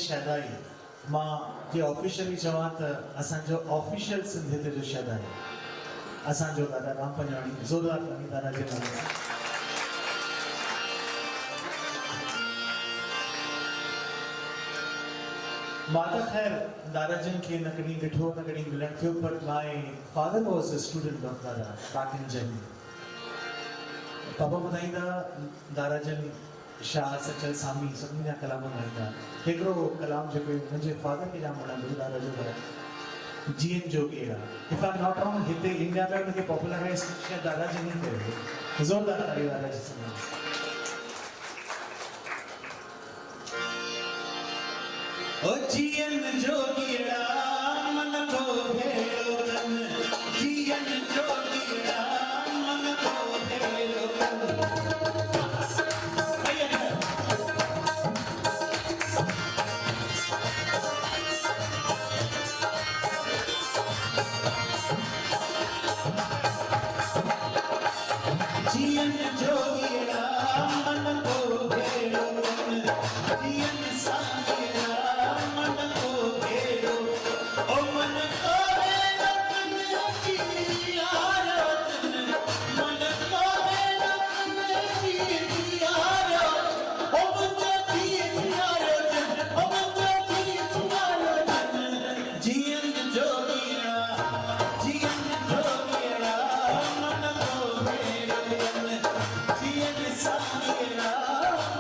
शहदाई मां जे ऑफिशियली चवां त असांजो ऑफिशियल सिंधी ते जो शहदाई असांजो दादा राम पंजवाणी ज़ोरदार ताली दादा जे नाले मां त ख़ैर दादा जन खे न कॾहिं ॾिठो न कॾहिं मिलण थियो पर my father was a student of दादा बैक इन जर्मनी पापा ॿुधाईंदा दादा जन शाह सचल सामी सभिनी जा कलाम ॻाईंदा हिकिड़ो कलाम जेको मुंहिंजे फादर खे जाम वणंदो दादा जो जीअन जोगेड़ा if I am not wrong हिते इंडिया में उनखे पॉपुलराइज़ शायद दादा जन ई कयो ज़ोरदार ताली दादा जी सां ओ जीअन जोगेड़ा मन को भेड़ो तन जीअन जोगेड़ा मन को भेड़ो तन जीअन जोगेड़ा मन को भेड़ो तन जीअन सांगेड़ा मन को भेड़ो ओ मन को भेड़ो तन जियारो तन मन को भेड़ो तन जियारो ओ मुझे जियारो तन ओ मुझे जियारो तन जीअन जोगेड़ा मन को भेड़ो जीअन सांगेड़ा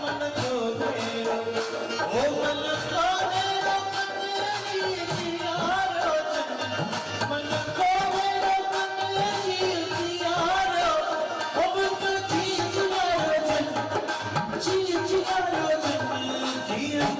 मन को भेड़ो ओ मन को भेड़ो तन जियारो तन मन को भेड़ो तन जियारो ओ मुझे जियारो तन जियारो तन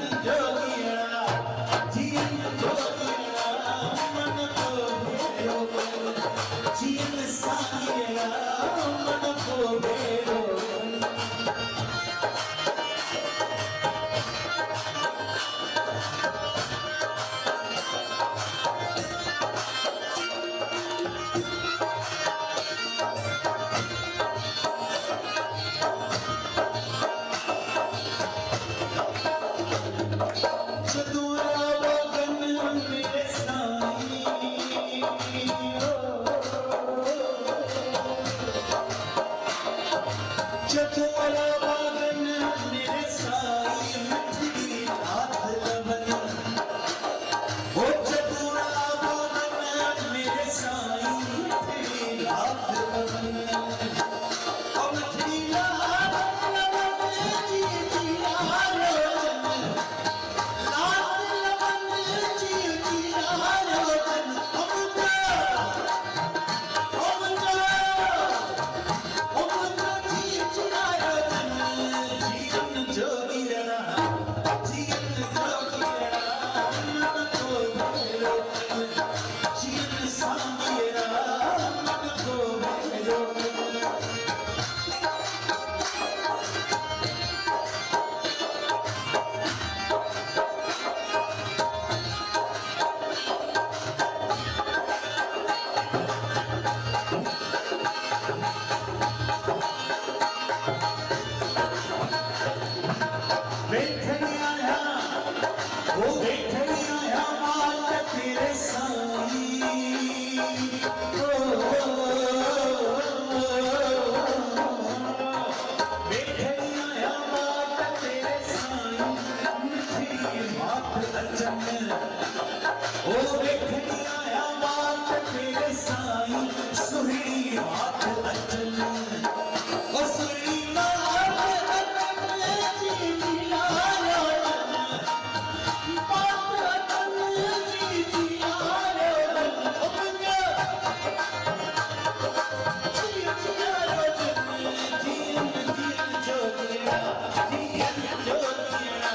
जीअन जोगेड़ा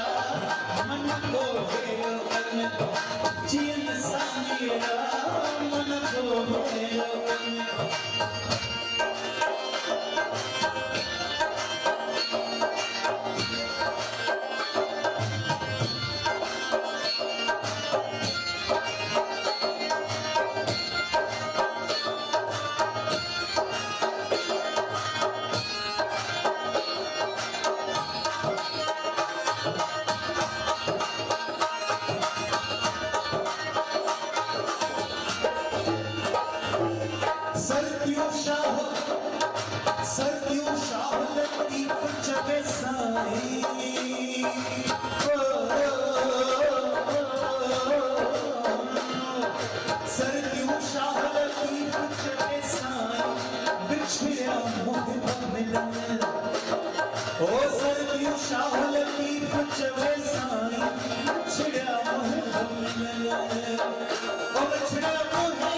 मन को भेड़ो जीअन सांगेड़ा मन को भेड़ो सरतियों शाह लतीफ जगे साई सरतियों शाह लतीफ जगे साई बिछड़िया मोहब्बत मिलन ओ सरतियों शाह लतीफ जगे साई बिछड़िया मोहब्बत मिलन ओ बिछड़िया मोहब्बत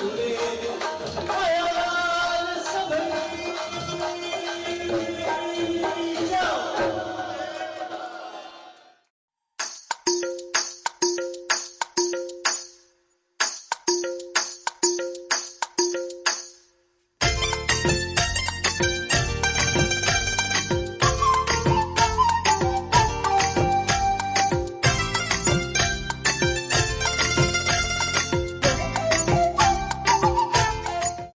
झूले